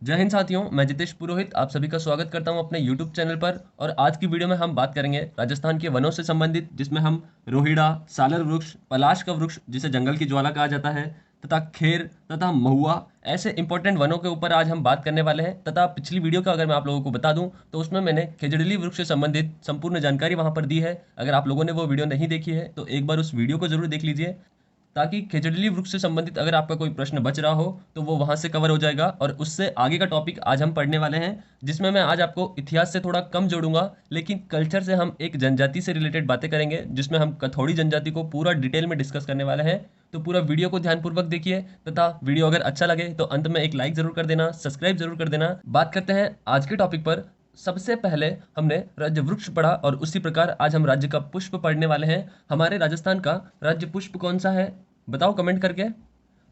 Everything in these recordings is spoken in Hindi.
जय हिंद साथियों, मैं जितेश पुरोहित आप सभी का स्वागत करता हूं अपने YouTube चैनल पर। और आज की वीडियो में हम बात करेंगे राजस्थान के वनों से संबंधित, जिसमें हम रोहिड़ा, सालर वृक्ष, पलाश का वृक्ष जिसे जंगल की ज्वाला कहा जाता है, तथा खेर तथा महुआ ऐसे इंपॉर्टेंट वनों के ऊपर आज हम बात करने वाले हैं। तथा पिछली वीडियो का अगर मैं आप लोगों को बता दूं तो उसमें मैंने खेजड़िली वृक्ष से संबंधित संपूर्ण जानकारी वहां पर दी है। अगर आप लोगों ने वो वीडियो नहीं देखी है तो एक बार उस वीडियो को जरूर देख लीजिए, ताकि खेजड़िली वृक्ष से संबंधित अगर आपका कोई प्रश्न बच रहा हो तो वो वहां से कवर हो जाएगा। और उससे आगे का टॉपिक आज हम पढ़ने वाले हैं, जिसमें मैं आज आपको इतिहास से थोड़ा कम जोड़ूंगा, लेकिन कल्चर से हम एक जनजाति से रिलेटेड बातें करेंगे, जिसमें हम कथौड़ी जनजाति को पूरा डिटेल में डिस्कस करने वाले हैं। तो पूरा वीडियो को ध्यानपूर्वक देखिए, तथा वीडियो अगर अच्छा लगे तो अंत में एक लाइक जरूर कर देना, सब्सक्राइब जरूर कर देना। बात करते हैं आज के टॉपिक पर। सबसे पहले हमने राज्य वृक्ष पढ़ा और उसी प्रकार आज हम राज्य का पुष्प पढ़ने वाले हैं। हमारे राजस्थान का राज्य पुष्प कौन सा है, बताओ कमेंट करके।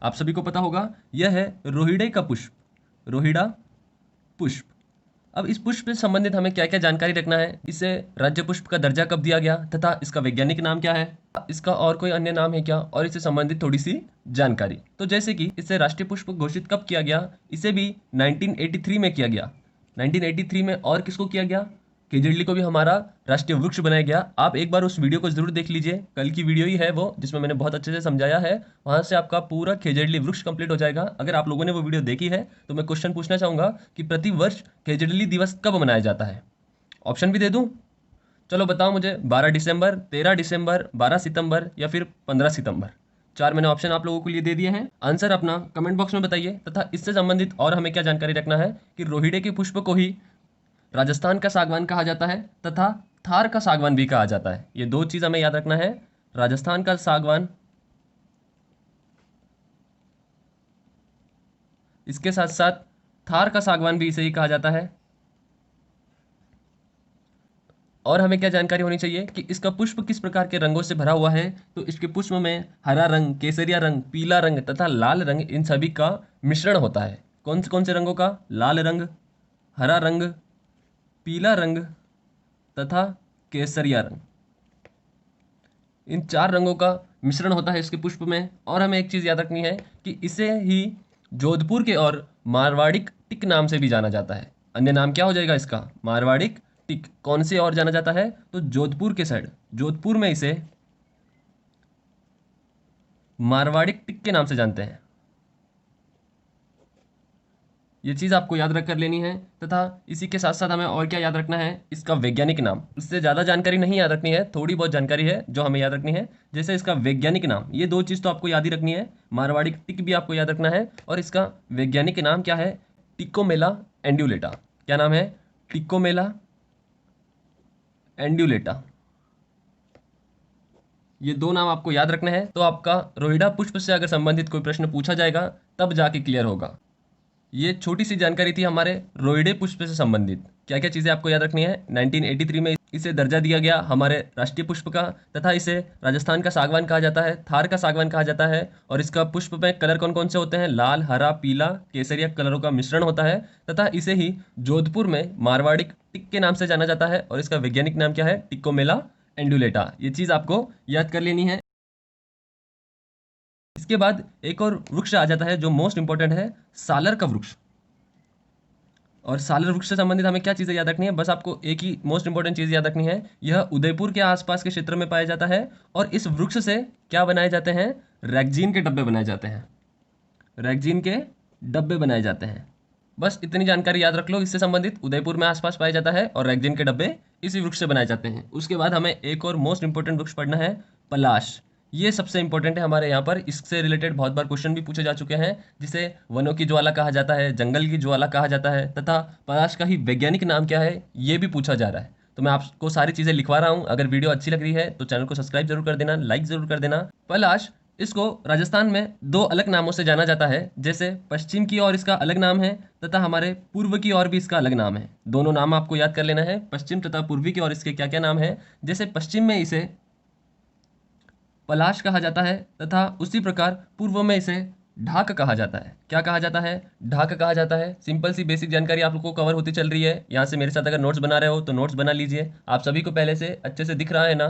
आप सभी को पता होगा, यह है रोहिड़े का पुष्प, रोहिड़ा पुष्प। अब इस पुष्प से संबंधित हमें क्या क्या जानकारी रखना है, इसे राज्य पुष्प का दर्जा कब दिया गया, तथा इसका वैज्ञानिक नाम क्या है, इसका और कोई अन्य नाम है क्या, और इससे संबंधित थोड़ी सी जानकारी। तो जैसे कि इसे राष्ट्रीय पुष्प घोषित कब किया गया, इसे भी 1983 में किया गया। 1983 में और किसको किया गया, केजड़ली को भी हमारा राष्ट्रीय वृक्ष बनाया गया। आप एक बार उस वीडियो को जरूर देख लीजिए, कल की वीडियो ही है वो, जिसमें मैंने बहुत अच्छे से समझाया है। वहां से आपका पूरा खेजड़ली वृक्ष कंप्लीट हो जाएगा। अगर आप लोगों ने वो वीडियो देखी है तो मैं क्वेश्चन पूछना चाहूंगा कि प्रति वर्ष खेजड़ली दिवस कब मनाया जाता है। ऑप्शन भी दे दूं, चलो बताओ मुझे। 12 दिसंबर, 13 दिसंबर, 12 सितंबर या फिर 15 सितंबर। चार मैंने ऑप्शन आप लोगों के लिए दे दिए हैं। आंसर अपना कमेंट बॉक्स में बताइए। तथा इससे संबंधित और हमें क्या जानकारी रखना है कि रोहिड़े के पुष्प को ही राजस्थान का सागवान कहा जाता है, तथा थार का सागवान भी कहा जाता है। ये दो चीज हमें याद रखना है। राजस्थान का सागवान, इसके साथ साथ थार का सागवान भी इसे ही कहा जाता है। और हमें क्या जानकारी होनी चाहिए कि इसका पुष्प किस प्रकार के रंगों से भरा हुआ है। तो इसके पुष्प में हरा रंग, केसरिया रंग, पीला रंग तथा लाल रंग, इन सभी का मिश्रण होता है। कौन से रंगों का, लाल रंग, हरा रंग, पीला रंग तथा केसरिया रंग, इन चार रंगों का मिश्रण होता है इसके पुष्प में। और हमें एक चीज याद रखनी है कि इसे ही जोधपुर के और मारवाड़िक टिक नाम से भी जाना जाता है। अन्य नाम क्या हो जाएगा इसका, मारवाड़िक टिक। कौन से और जाना जाता है, तो जोधपुर के साइड, जोधपुर में इसे मारवाड़िक टिक के नाम से जानते हैं। ये चीज आपको याद रख कर लेनी है। तथा इसी के साथ साथ हमें और क्या याद रखना है, इसका वैज्ञानिक नाम। इससे ज्यादा जानकारी नहीं याद रखनी है, थोड़ी बहुत जानकारी है जो हमें याद रखनी है। जैसे इसका वैज्ञानिक नाम, ये दो चीज तो आपको याद ही रखनी है। मारवाड़ी टिक भी आपको याद रखना है, और इसका वैज्ञानिक नाम क्या है, टिकोमेला एंड्यूलेटा। क्या नाम है, टिकोमेला एंड्यूलेटा। ये दो नाम आपको याद रखने हैं। तो आपका रोहिड़ा पुष्प से अगर संबंधित कोई प्रश्न पूछा जाएगा तब जाके क्लियर होगा। ये छोटी सी जानकारी थी हमारे रोइडे पुष्प से संबंधित। क्या क्या चीजें आपको याद रखनी है, 1983 में इसे दर्जा दिया गया हमारे राष्ट्रीय पुष्प का, तथा इसे राजस्थान का सागवान कहा जाता है, थार का सागवान कहा जाता है। और इसका पुष्प में कलर कौन कौन से होते हैं, लाल, हरा, पीला, केसरिया कलरों का मिश्रण होता है। तथा इसे ही जोधपुर में मारवाड़ी टिक के नाम से जाना जाता है, और इसका वैज्ञानिक नाम क्या है, टिकोमेला एंडुलेटा। ये चीज आपको याद कर लेनी है। इसके बाद एक और वृक्ष आ जाता है जो मोस्ट इंपॉर्टेंट है, सालर का वृक्ष। और सालर वृक्ष से संबंधित हमें क्या चीजें याद रखनी है, बस आपको एक ही मोस्ट इंपॉर्टेंट चीज याद रखनी है। यह उदयपुर के आसपास के क्षेत्र में पाया जाता है, और इस वृक्ष से क्या बनाए जाते हैं, रैगजीन के डब्बे बनाए जाते हैं। रैगजीन के डब्बे बनाए जाते हैं। बस इतनी जानकारी याद रख लो इससे संबंधित। उदयपुर में आसपास पाया जाता है और रैगजीन के डब्बे इसी वृक्ष से बनाए जाते हैं। उसके बाद हमें एक और मोस्ट इंपॉर्टेंट वृक्ष पढ़ना है, पलाश। ये सबसे इंपॉर्टेंट है हमारे यहाँ पर। इससे रिलेटेड बहुत बार क्वेश्चन भी पूछे जा चुके हैं, जिसे वनों की ज्वाला कहा जाता है, जंगल की ज्वाला कहा जाता है, तथा पलाश का ही वैज्ञानिक नाम क्या है ये भी पूछा जा रहा है। तो मैं आपको सारी चीजें लिखवा रहा हूँ। अगर वीडियो अच्छी लग रही है तो चैनल को सब्सक्राइब जरूर कर देना, लाइक जरूर कर देना। पलाश, इसको राजस्थान में दो अलग नामों से जाना जाता है। जैसे पश्चिम की ओर इसका अलग नाम है, तथा हमारे पूर्व की ओर भी इसका अलग नाम है। दोनों नाम आपको याद कर लेना है, पश्चिम तथा पूर्वी की ओर इसके क्या क्या नाम है। जैसे पश्चिम में इसे पलाश कहा जाता है, तथा उसी प्रकार पूर्व में इसे ढाक कहा जाता है। क्या कहा जाता है, ढाक कहा जाता है। सिंपल सी बेसिक जानकारी आप लोगों को कवर होती चल रही है। यहाँ से मेरे साथ अगर नोट्स बना रहे हो तो नोट्स बना लीजिए। आप सभी को पहले से अच्छे से दिख रहा है ना,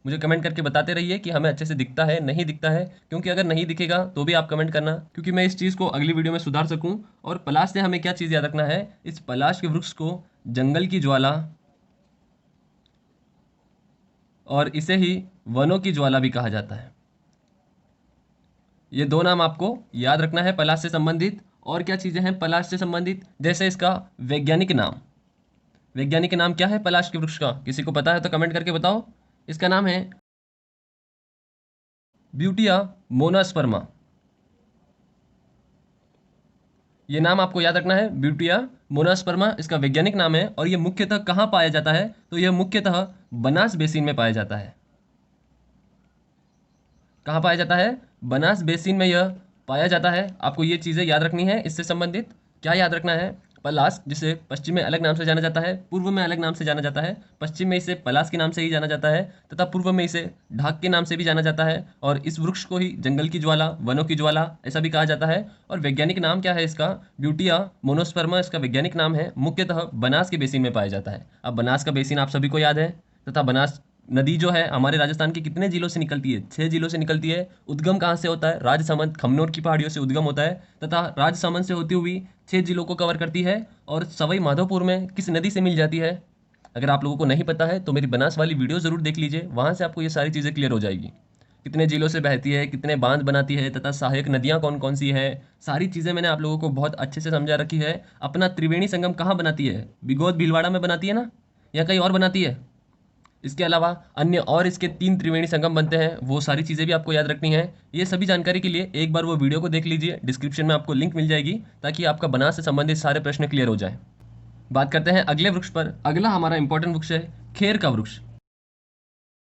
मुझे कमेंट करके बताते रहिए कि हमें अच्छे से दिखता है नहीं दिखता है, क्योंकि अगर नहीं दिखेगा तो भी आप कमेंट करना, क्योंकि मैं इस चीज़ को अगली वीडियो में सुधार सकूं। और पलाश से हमें क्या चीज़ याद रखना है, इस पलाश के वृक्ष को जंगल की ज्वाला और इसे ही वनों की ज्वाला भी कहा जाता है। ये दो नाम आपको याद रखना है पलाश से संबंधित। और क्या चीज़ें हैं पलाश से संबंधित, जैसे इसका वैज्ञानिक नाम। वैज्ञानिक नाम क्या है पलाश के वृक्ष का, किसी को पता है तो कमेंट करके बताओ। इसका नाम है ब्यूटिया मोनास्पर्मा। ये नाम आपको याद रखना है, ब्यूटिया मोनास्पर्मा इसका वैज्ञानिक नाम है। और ये मुख्यतः कहाँ पाया जाता है, तो यह मुख्यतः बनास बेसिन में पाया जाता है। कहाँ पाया जाता है, बनास बेसिन में यह पाया जाता है। आपको ये चीज़ें याद रखनी है इससे संबंधित। क्या याद रखना है, पलाश, जिसे पश्चिम में अलग नाम से जाना जाता है, पूर्व में अलग नाम से जाना जाता है। पश्चिम में इसे पलाश के नाम से ही जाना जाता है तथा पूर्व में इसे ढाक के नाम से भी जाना जाता है। और इस वृक्ष को ही जंगल की ज्वाला, वनों की ज्वाला ऐसा भी कहा जाता है। और वैज्ञानिक नाम क्या है इसका, ब्यूटिया मोनोस्पर्मा इसका वैज्ञानिक नाम है। मुख्यतः बनास के बेसिन में पाया जाता है। अब बनास का बेसिन आप सभी को याद है, तथा बनास नदी जो है हमारे राजस्थान के कितने जिलों से निकलती है, 6 जिलों से निकलती है। उद्गम कहाँ से होता है, राजसमंद खमनोर की पहाड़ियों से उद्गम होता है तथा राजसमंद से होती हुई 6 जिलों को कवर करती है। और सवाई माधोपुर में किस नदी से मिल जाती है, अगर आप लोगों को नहीं पता है तो मेरी बनास वाली वीडियो जरूर देख लीजिए, वहाँ से आपको ये सारी चीज़ें क्लियर हो जाएगी। कितने जिलों से बहती है, कितने बांध बनाती है तथा सहायक नदियाँ कौन कौन सी है, सारी चीज़ें मैंने आप लोगों को बहुत अच्छे से समझा रखी है। अपना त्रिवेणी संगम कहाँ बनाती है, बिगोद भीलवाड़ा में बनाती है ना, या कहीं और बनाती है। इसके अलावा अन्य और इसके 3 त्रिवेणी संगम बनते हैं, वो सारी चीज़ें भी आपको याद रखनी है। ये सभी जानकारी के लिए एक बार वो वीडियो को देख लीजिए, डिस्क्रिप्शन में आपको लिंक मिल जाएगी, ताकि आपका बनास से संबंधित सारे प्रश्न क्लियर हो जाए। बात करते हैं अगले वृक्ष पर। अगला हमारा इंपॉर्टेंट वृक्ष है खेर का वृक्ष।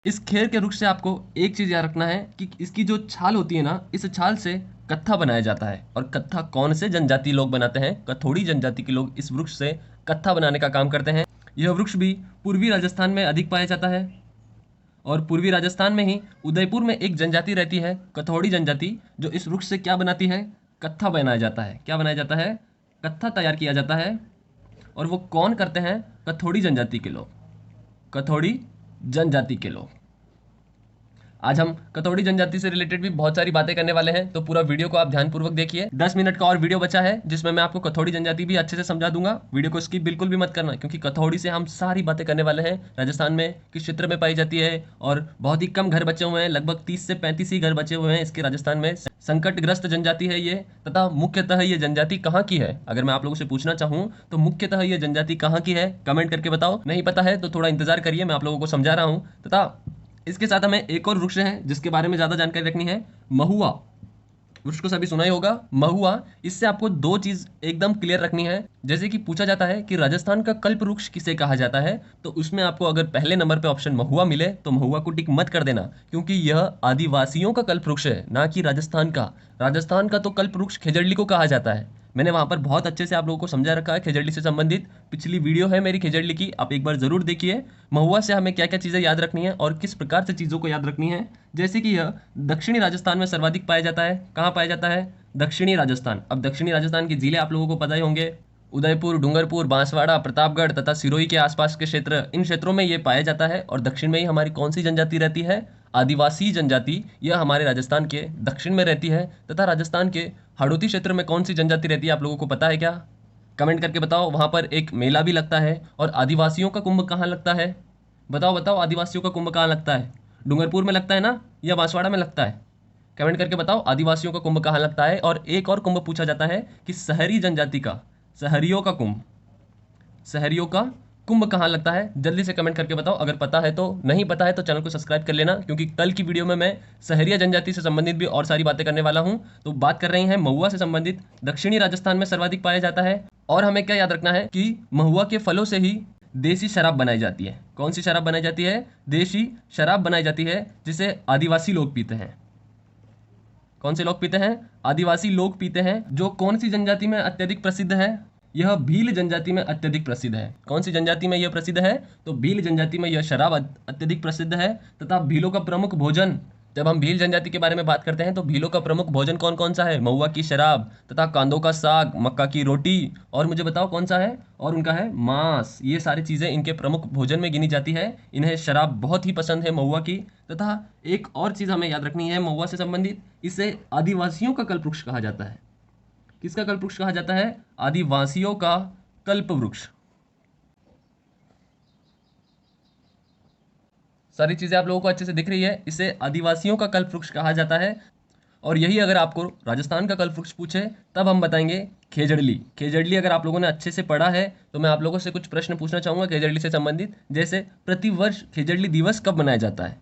इस खेर के वृक्ष से आपको एक चीज़ याद रखना है कि इसकी जो छाल होती है ना, इस छाल से कत्था बनाया जाता है। और कत्था कौन से जनजाति लोग बनाते हैं, कथोड़ी जनजाति के लोग इस वृक्ष से कत्था बनाने का काम करते हैं। यह वृक्ष भी पूर्वी राजस्थान में अधिक पाया जाता है। और पूर्वी राजस्थान में ही उदयपुर में एक जनजाति रहती है, कथौड़ी जनजाति, जो इस वृक्ष से क्या बनाती है, कत्था बनाया जाता है। क्या बनाया जाता है, कत्था तैयार किया जाता है। और वो कौन करते हैं, कथौड़ी जनजाति के लोग, कथौड़ी जनजाति के लोग। आज हम कथौड़ी जनजाति से रिलेटेड भी बहुत सारी बातें करने वाले हैं, तो पूरा वीडियो को आप ध्यानपूर्वक देखिए। 10 मिनट का और वीडियो बचा है, जिसमें मैं आपको कथौड़ी जनजाति भी अच्छे से समझा दूंगा। वीडियो को स्किप बिल्कुल भी मत करना, क्योंकि कथौड़ी से हम सारी बातें करने वाले हैं। राजस्थान में किस क्षेत्र में पाई जाती है, और बहुत ही कम घर बचे हुए हैं, लगभग 30 से 35 ही घर बचे हुए हैं इसके राजस्थान में। संकटग्रस्त जनजाति है ये, तथा मुख्यतः ये जनजाति कहाँ की है, अगर मैं आप लोगों से पूछना चाहूँ तो मुख्यतः ये जनजाति कहाँ की है, कमेंट करके बताओ। नहीं पता है तो थोड़ा इंतजार करिए, मैं आप लोगों को समझा रहा हूँ। तथा इसके साथ हमें एक और वृक्ष है जिसके बारे में ज़्यादा जानकारी रखनी है, महुआ। वृक्ष को सभी सुना ही होगा, महुआ। इससे आपको 2 चीज़ एकदम क्लियर रखनी है। जैसे कि पूछा जाता है कि राजस्थान का कल्प वृक्ष किसे कहा जाता है, तो उसमें आपको अगर पहले नंबर पे ऑप्शन महुआ मिले तो महुआ को टिक मत कर देना, क्योंकि यह आदिवासियों का कल्प वृक्ष है, ना कि राजस्थान का। राजस्थान का तो कल्प वृक्ष खेजड़ली को कहा जाता है। मैंने वहाँ पर बहुत अच्छे से आप लोगों को समझा रखा है खेजड़ली से संबंधित, पिछली वीडियो है मेरी खेजड़ली की, आप एक बार जरूर देखिए। महुआ से हमें क्या क्या चीज़ें याद रखनी है और किस प्रकार से चीज़ों को याद रखनी है। जैसे कि यह दक्षिणी राजस्थान में सर्वाधिक पाया जाता है। कहाँ पाया जाता है, दक्षिणी राजस्थान। अब दक्षिणी राजस्थान के जिले आप लोगों को पता ही होंगे, उदयपुर, डूंगरपुर, बांसवाड़ा, प्रतापगढ़ तथा सिरोही के आसपास के क्षेत्र, इन क्षेत्रों में ये पाया जाता है। और दक्षिण में ही हमारी कौन सी जनजाति रहती है, आदिवासी जनजाति। यह हमारे राजस्थान के दक्षिण में रहती है। तथा राजस्थान के हाड़ौती क्षेत्र में कौन सी जनजाति रहती है, आप लोगों को पता है क्या, कमेंट करके बताओ। वहाँ पर एक मेला भी लगता है। और आदिवासियों का कुंभ कहाँ लगता है, बताओ बताओ, आदिवासियों का कुंभ कहाँ लगता है, डूंगरपुर में लगता है ना, या बांसवाड़ा में लगता है, कमेंट करके बताओ आदिवासियों का कुंभ कहाँ लगता है। और एक और कुंभ पूछा जाता है कि शहरी जनजाति का, शहरियों का कुंभ, शहरियों का कुंभ कहाँ लगता है, जल्दी से कमेंट करके बताओ अगर पता है तो। नहीं पता है तो चैनल को सब्सक्राइब कर लेना, क्योंकि कल की वीडियो में मैं शहरिया जनजाति से संबंधित भी और सारी बातें करने वाला हूँ। तो बात कर रहे हैं महुआ से संबंधित, दक्षिणी राजस्थान में सर्वाधिक पाया जाता है। और हमें क्या याद रखना है कि महुआ के फलों से ही देसी शराब बनाई जाती है। कौन सी शराब बनाई जाती है, देसी शराब बनाई जाती है, जिसे आदिवासी लोग पीते हैं। कौन से लोग पीते हैं, आदिवासी लोग पीते हैं। जो कौन सी जनजाति में अत्यधिक प्रसिद्ध है, यह भील जनजाति में अत्यधिक प्रसिद्ध है। कौन सी जनजाति में यह प्रसिद्ध है, तो भील जनजाति में यह शराब अत्यधिक प्रसिद्ध है। तथा भीलों का प्रमुख भोजन जब हम भील जनजाति के बारे में बात करते हैं तो भीलों का प्रमुख भोजन कौन कौन सा है? महुआ की शराब तथा कांदों का साग, मक्का की रोटी, और मुझे बताओ कौन सा है? और उनका है मांस। ये सारी चीजें इनके प्रमुख भोजन में गिनी जाती है। इन्हें शराब बहुत ही पसंद है महुआ की। तथा एक और चीज हमें याद रखनी है महुआ से संबंधित, इसे आदिवासियों का कल्पवृक्ष कहा जाता है। किसका कल्पवृक्ष कहा जाता है? आदिवासियों का कल्पवृक्ष। सारी चीजें आप लोगों को अच्छे से दिख रही है। इसे आदिवासियों का कल्पवृक्ष कहा जाता है। और यही अगर आपको राजस्थान का कल्पवृक्ष पूछे तब हम बताएंगे खेजड़ली। खेजड़ली अगर आप लोगों ने अच्छे से पढ़ा है तो मैं आप लोगों से कुछ प्रश्न पूछना चाहूंगा खेजड़ली से संबंधित। जैसे प्रतिवर्ष खेजड़ली दिवस कब मनाया जाता है?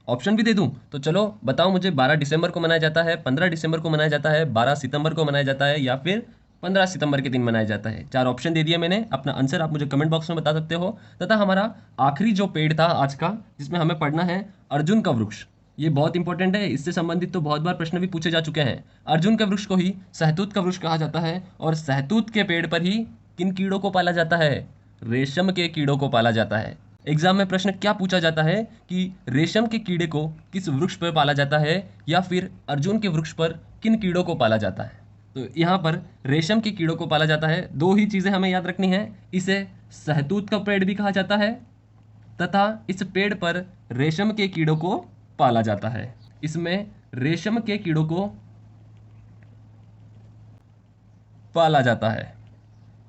ऑप्शन भी दे दूं तो चलो बताओ मुझे। 12 दिसंबर को मनाया जाता है, 15 दिसंबर को मनाया जाता है, 12 सितंबर को मनाया जाता है, या फिर 15 सितंबर के दिन मनाया जाता है। 4 ऑप्शन दे दिए मैंने। अपना आंसर आप मुझे कमेंट बॉक्स में बता सकते हो। तथा हमारा आखिरी जो पेड़ था आज का जिसमें हमें पढ़ना है अर्जुन का वृक्ष। ये बहुत इंपॉर्टेंट है। इससे संबंधित तो बहुत बार प्रश्न भी पूछे जा चुके हैं। अर्जुन के वृक्ष को ही सहतूत का वृक्ष कहा जाता है। और सहतूत के पेड़ पर ही किन कीड़ों को पाला जाता है? रेशम के कीड़ों को पाला जाता है। एग्जाम में प्रश्न क्या पूछा जाता है कि रेशम के कीड़े को किस वृक्ष पर पाला जाता है, या फिर अर्जुन के वृक्ष पर किन कीड़ों को पाला जाता है? तो यहाँ पर रेशम के कीड़ों को पाला जाता है। दो ही चीजें हमें याद रखनी है। इसे सहतूत का पेड़ भी कहा जाता है तथा इस पेड़ पर रेशम के कीड़ों को पाला जाता है। इसमें रेशम के कीड़ों को पाला जाता है।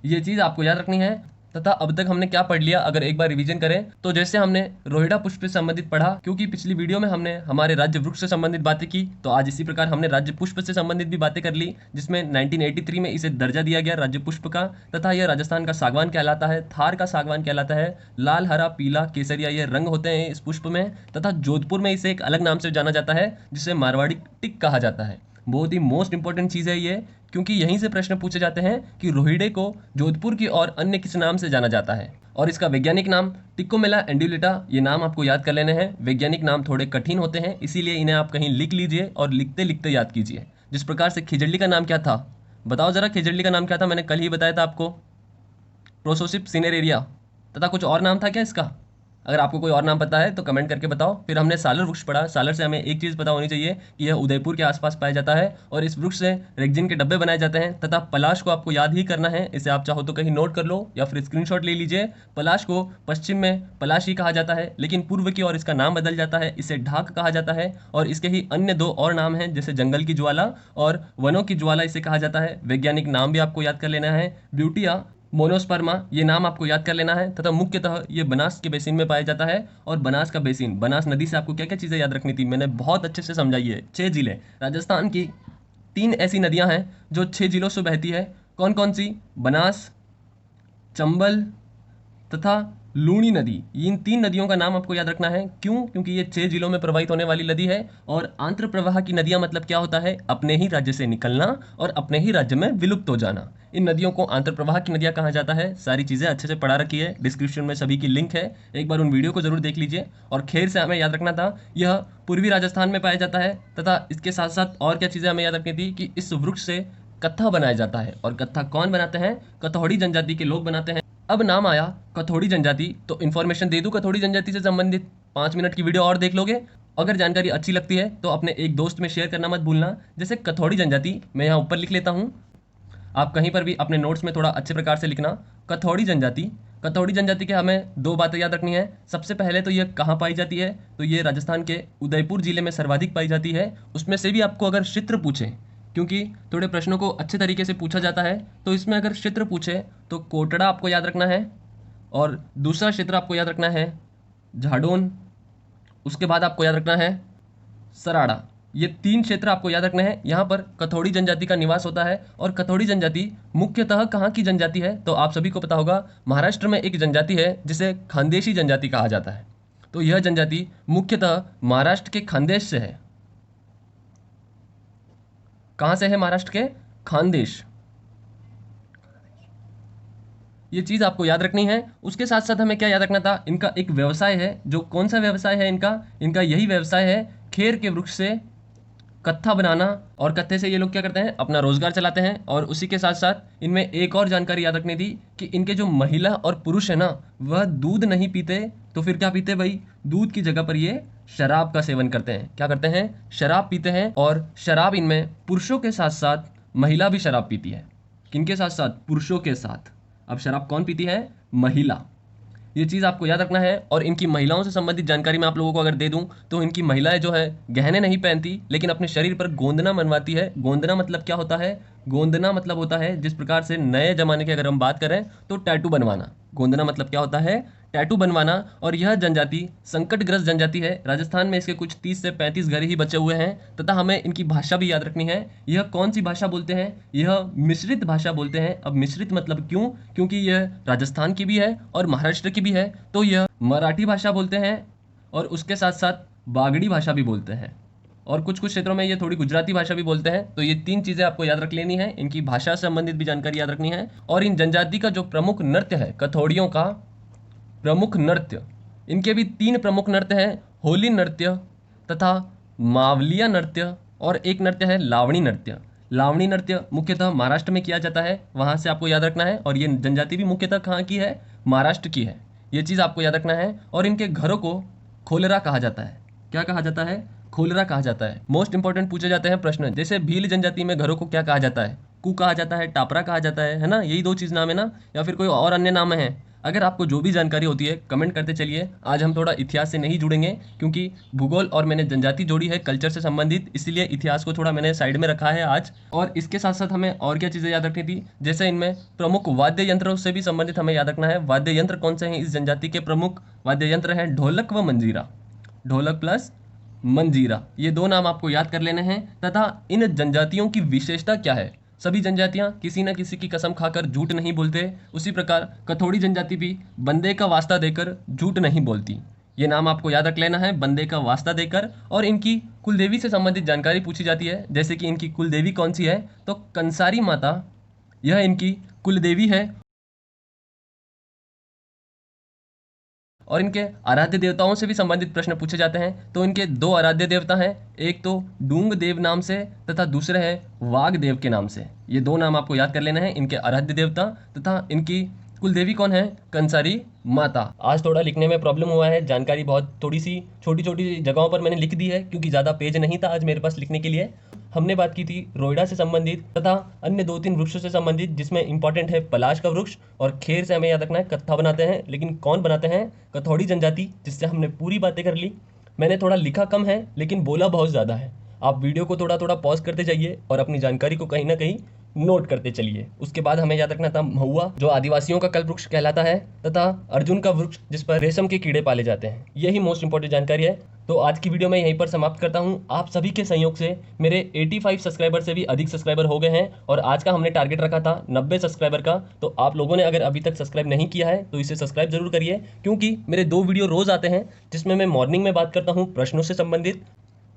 ये चीज आपको याद रखनी है। तथा अब तक हमने क्या पढ़ लिया अगर एक बार रिवीजन करें तो जैसे हमने रोहिड़ा पुष्प से संबंधित पढ़ा, क्योंकि पिछली वीडियो में हमने हमारे राज्य वृक्ष से संबंधित बातें की, तो आज इसी प्रकार हमने राज्य पुष्प से संबंधित भी बातें कर ली, जिसमें 1983 में इसे दर्जा दिया गया राज्य पुष्प का। तथा यह राजस्थान का सागवान कहलाता है, थार का सागवान कहलाता है। लाल, हरा, पीला, केसरिया ये रंग होते हैं इस पुष्प में। तथा जोधपुर में इसे एक अलग नाम से जाना जाता है जिसे मारवाड़ी टिक कहा जाता है। बहुत ही मोस्ट इंपॉर्टेंट चीज है ये, क्योंकि यहीं से प्रश्न पूछे जाते हैं कि रोहिड़े को जोधपुर की और अन्य किस नाम से जाना जाता है। और इसका वैज्ञानिक नाम टिक्कोमेला एंड्यूलेटा। ये नाम आपको याद कर लेने हैं। वैज्ञानिक नाम थोड़े कठिन होते हैं, इसीलिए इन्हें आप कहीं लिख लीजिए और लिखते लिखते याद कीजिए। जिस प्रकार से खिजड़ली का नाम क्या था? बताओ जरा, खिजड़ली का नाम क्या था? मैंने कल ही बताया था आपको, प्रोसोसिप सिनेरेरिया। तथा कुछ और नाम था क्या इसका? अगर आपको कोई और नाम पता है तो कमेंट करके बताओ। फिर हमने सालर वृक्ष पढ़ा। सालर से हमें एक चीज़ पता होनी चाहिए कि यह उदयपुर के आसपास पाया जाता है और इस वृक्ष से रेक्जिन के डब्बे बनाए जाते हैं। तथा पलाश को आपको याद ही करना है। इसे आप चाहो तो कहीं नोट कर लो या फिर स्क्रीनशॉट ले लीजिए। पलाश को पश्चिम में पलाश ही कहा जाता है, लेकिन पूर्व की ओर इसका नाम बदल जाता है, इसे ढाक कहा जाता है। और इसके ही अन्य दो और नाम हैं, जैसे जंगल की ज्वाला और वनों की ज्वाला इसे कहा जाता है। वैज्ञानिक नाम भी आपको याद कर लेना है, ब्यूटिया मोनोस्पर्मा, ये नाम आपको याद कर लेना है। तथा मुख्यतः ये बनास के बेसिन में पाया जाता है। और बनास का बेसिन, बनास नदी से आपको क्या क्या चीज़ें याद रखनी थी मैंने बहुत अच्छे से समझाई है। 6 जिले, राजस्थान की 3 ऐसी नदियां हैं जो 6 जिलों से बहती है। कौन कौन सी? बनास, चंबल तथा लूणी नदी। इन 3 नदियों का नाम आपको याद रखना है। क्यों? क्योंकि ये 6 जिलों में प्रवाहित होने वाली नदी है। और आंतर प्रवाह की नदियां मतलब क्या होता है? अपने ही राज्य से निकलना और अपने ही राज्य में विलुप्त हो जाना। इन नदियों को आंतर प्रवाह की नदियां कहा जाता है। सारी चीज़ें अच्छे से पढ़ा रखी है, डिस्क्रिप्शन में सभी की लिंक है, एक बार उन वीडियो को जरूर देख लीजिए। और खेर से हमें याद रखना था, यह पूर्वी राजस्थान में पाया जाता है। तथा इसके साथ साथ और क्या चीज़ें हमें याद रखनी थी कि इस वृक्ष से कत्था बनाया जाता है। और कत्था कौन बनाते हैं? कथौड़ी जनजाति के लोग बनाते हैं। अब नाम आया कथौड़ी जनजाति तो इन्फॉर्मेशन दे दूं कथौड़ी जनजाति से संबंधित। 5 मिनट की वीडियो और देख लोगे। अगर जानकारी अच्छी लगती है तो अपने एक दोस्त में शेयर करना मत भूलना। जैसे कथौड़ी जनजाति मैं यहाँ ऊपर लिख लेता हूँ, आप कहीं पर भी अपने नोट्स में थोड़ा अच्छे प्रकार से लिखना। कथौड़ी जनजाति, कथौड़ी जनजाति के हमें 2 बातें याद रखनी है। सबसे पहले तो यह कहाँ पाई जाती है? तो ये राजस्थान के उदयपुर जिले में सर्वाधिक पाई जाती है। उसमें से भी आपको अगर क्षेत्र पूछे, क्योंकि थोड़े प्रश्नों को अच्छे तरीके से पूछा जाता है, तो इसमें अगर क्षेत्र पूछे तो कोटड़ा आपको याद रखना है। और दूसरा क्षेत्र आपको याद रखना है झाडोन। उसके बाद आपको याद रखना है सराड़ा। ये 3 क्षेत्र आपको याद रखने हैं। यहाँ पर कथौड़ी जनजाति का निवास होता है। और कथौड़ी जनजाति मुख्यतः कहाँ की जनजाति है? तो आप सभी को पता होगा, महाराष्ट्र में एक जनजाति है जिसे खानदेशी जनजाति कहा जाता है। तो यह जनजाति मुख्यतः महाराष्ट्र के खानदेश से है। कहाँ से है? महाराष्ट्र के खानदेश। ये चीज़ आपको याद रखनी है। उसके साथ साथ हमें क्या याद रखना था? इनका एक व्यवसाय है। जो कौन सा व्यवसाय है इनका? इनका यही व्यवसाय है खेर के वृक्ष से कत्था बनाना, और कत्थे से ये लोग क्या करते हैं, अपना रोजगार चलाते हैं। और उसी के साथ साथ इनमें एक और जानकारी याद रखनी थी कि इनके जो महिला और पुरुष है ना, वह दूध नहीं पीते, तो फिर क्या पीते भाई, दूध की जगह पर ये शराब का सेवन करते हैं। क्या करते हैं, शराब पीते हैं। और शराब इनमें पुरुषों के साथ साथ महिला भी शराब पीती है। किनके साथ साथ, पुरुषों के साथ। अब शराब कौन पीती है, महिला। ये चीज़ आपको याद रखना है। और इनकी महिलाओं से संबंधित जानकारी मैं आप लोगों को अगर दे दूं तो इनकी महिलाएं जो है गहने नहीं पहनती, लेकिन अपने शरीर पर गोंदना बनवाती है। गोंदना मतलब क्या होता है, गोंदना मतलब होता है जिस प्रकार से नए जमाने की अगर हम बात करें तो टैटू बनवाना। गोंदना मतलब क्या होता है, टैटू बनवाना। और यह जनजाति संकटग्रस्त जनजाति है। राजस्थान में इसके कुछ 30 से 35 घर ही बचे हुए हैं, तथा हमें इनकी भाषा भी याद रखनी है। यह कौन सी भाषा बोलते हैं, यह मिश्रित भाषा बोलते हैं। अब मिश्रित मतलब क्यों, क्योंकि यह राजस्थान की भी है और महाराष्ट्र की भी है, तो यह मराठी भाषा बोलते हैं और उसके साथ साथ बागड़ी भाषा भी बोलते हैं। और कुछ कुछ क्षेत्रों में ये थोड़ी गुजराती भाषा भी बोलते हैं। तो ये 3 चीज़ें आपको याद रख लेनी है, इनकी भाषा से संबंधित भी जानकारी याद रखनी है। और इन जनजाति का जो प्रमुख नृत्य है, कथौड़ियों का प्रमुख नृत्य, इनके भी 3 प्रमुख नृत्य हैं, होली नृत्य तथा मावलिया नृत्य, और एक नृत्य है लावणी नृत्य। लावणी नृत्य मुख्यतः महाराष्ट्र में किया जाता है, वहाँ से आपको याद रखना है। और ये जनजाति भी मुख्यतः कहाँ की है, महाराष्ट्र की है। ये चीज़ आपको याद रखना है। और इनके घरों को खोलरा कहा जाता है। क्या कहा जाता है, खोलरा कहा जाता है। मोस्ट इंपॉर्टेंट पूछे जाते हैं प्रश्न, जैसे भील जनजाति में घरों को क्या कहा जाता है, कु कहा जाता है, टापरा कहा जाता है ना, यही 2 चीज़ नाम है ना, या फिर कोई और अन्य नाम है। अगर आपको जो भी जानकारी होती है कमेंट करते चलिए। आज हम थोड़ा इतिहास से नहीं जुड़ेंगे, क्योंकि भूगोल और मैंने जनजाति जोड़ी है कल्चर से संबंधित, इसीलिए इतिहास को थोड़ा मैंने साइड में रखा है आज। और इसके साथ साथ हमें और क्या चीज़ें याद रखनी थी, जैसे इनमें प्रमुख वाद्य यंत्रों से भी संबंधित हमें याद रखना है। वाद्य यंत्र कौन से हैं, इस जनजाति के प्रमुख वाद्य यंत्र हैं ढोलक व मंजीरा। ढोलक प्लस मंजीरा, ये 2 नाम आपको याद कर लेने हैं। तथा इन जनजातियों की विशेषता क्या है, सभी जनजातियां किसी न किसी की कसम खाकर झूठ नहीं बोलते। उसी प्रकार कथौड़ी जनजाति भी बंदे का वास्ता देकर झूठ नहीं बोलती। ये नाम आपको याद रख लेना है, बंदे का वास्ता देकर। और इनकी कुलदेवी से संबंधित जानकारी पूछी जाती है, जैसे कि इनकी कुलदेवी कौन सी है, तो कंसारी माता यह इनकी कुलदेवी है। और इनके आराध्य देवताओं से भी संबंधित प्रश्न पूछे जाते हैं। तो इनके 2 आराध्य देवता हैं, एक तो डूंग देव नाम से तथा दूसरे हैं वाघ देव के नाम से। ये 2 नाम आपको याद कर लेना है, इनके आराध्य देवता तथा इनकी कुलदेवी कौन है, कंसारी माता। आज थोड़ा लिखने में प्रॉब्लम हुआ है, जानकारी बहुत थोड़ी सी छोटी छोटी जगहों पर मैंने लिख दी है, क्योंकि ज़्यादा पेज नहीं था आज मेरे पास लिखने के लिए। हमने बात की थी रोइडा से संबंधित तथा अन्य 2-3 वृक्षों से संबंधित, जिसमें इंपॉर्टेंट है पलाश का वृक्ष। और खेर से हमें याद रखना है कत्था बनाते हैं, लेकिन कौन बनाते हैं, कथौड़ी जनजाति, जिससे हमने पूरी बातें कर ली। मैंने थोड़ा लिखा कम है लेकिन बोला बहुत ज़्यादा है। आप वीडियो को थोड़ा थोड़ा पॉज करते जाइए और अपनी जानकारी को कहीं ना कहीं नोट करते चलिए। उसके बाद हमें याद रखना था महुआ, जो आदिवासियों का कल्प वृक्ष कहलाता है, तथा अर्जुन का वृक्ष, जिस पर रेशम के कीड़े पाले जाते हैं। यही मोस्ट इंपॉर्टेंट जानकारी है। तो आज की वीडियो मैं यहीं पर समाप्त करता हूं। आप सभी के सहयोग से मेरे 85 सब्सक्राइबर से भी अधिक सब्सक्राइबर हो गए हैं, और आज का हमने टारगेट रखा था 90 सब्सक्राइबर का। तो आप लोगों ने अगर अभी तक सब्सक्राइब नहीं किया है तो इसे सब्सक्राइब जरूर करिए, क्योंकि मेरे 2 वीडियो रोज आते हैं, जिसमें मैं मॉर्निंग में बात करता हूँ प्रश्नों से संबंधित,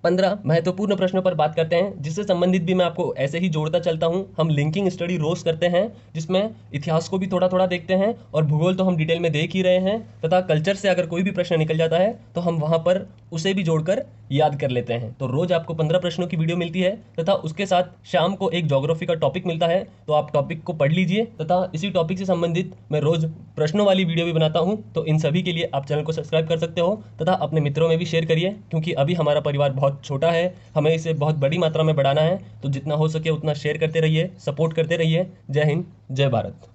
15 महत्वपूर्ण प्रश्नों पर बात करते हैं, जिससे संबंधित भी मैं आपको ऐसे ही जोड़ता चलता हूं। हम लिंकिंग स्टडी रोज करते हैं, जिसमें इतिहास को भी थोड़ा थोड़ा देखते हैं, और भूगोल तो हम डिटेल में देख ही रहे हैं। तथा कल्चर से अगर कोई भी प्रश्न निकल जाता है तो हम वहां पर उसे भी जोड़कर याद कर लेते हैं। तो रोज आपको 15 प्रश्नों की वीडियो मिलती है, तथा उसके साथ शाम को एक ज्योग्राफी का टॉपिक मिलता है। तो आप टॉपिक को पढ़ लीजिए, तथा इसी टॉपिक से संबंधित मैं रोज प्रश्नों वाली वीडियो भी बनाता हूं। तो इन सभी के लिए आप चैनल को सब्सक्राइब कर सकते हो, तथा अपने मित्रों में भी शेयर करिए, क्योंकि अभी हमारा परिवार बहुत छोटा है, हमें इसे बहुत बड़ी मात्रा में बढ़ाना है। तो जितना हो सके उतना शेयर करते रहिए, सपोर्ट करते रहिए। जय हिंद, जय भारत।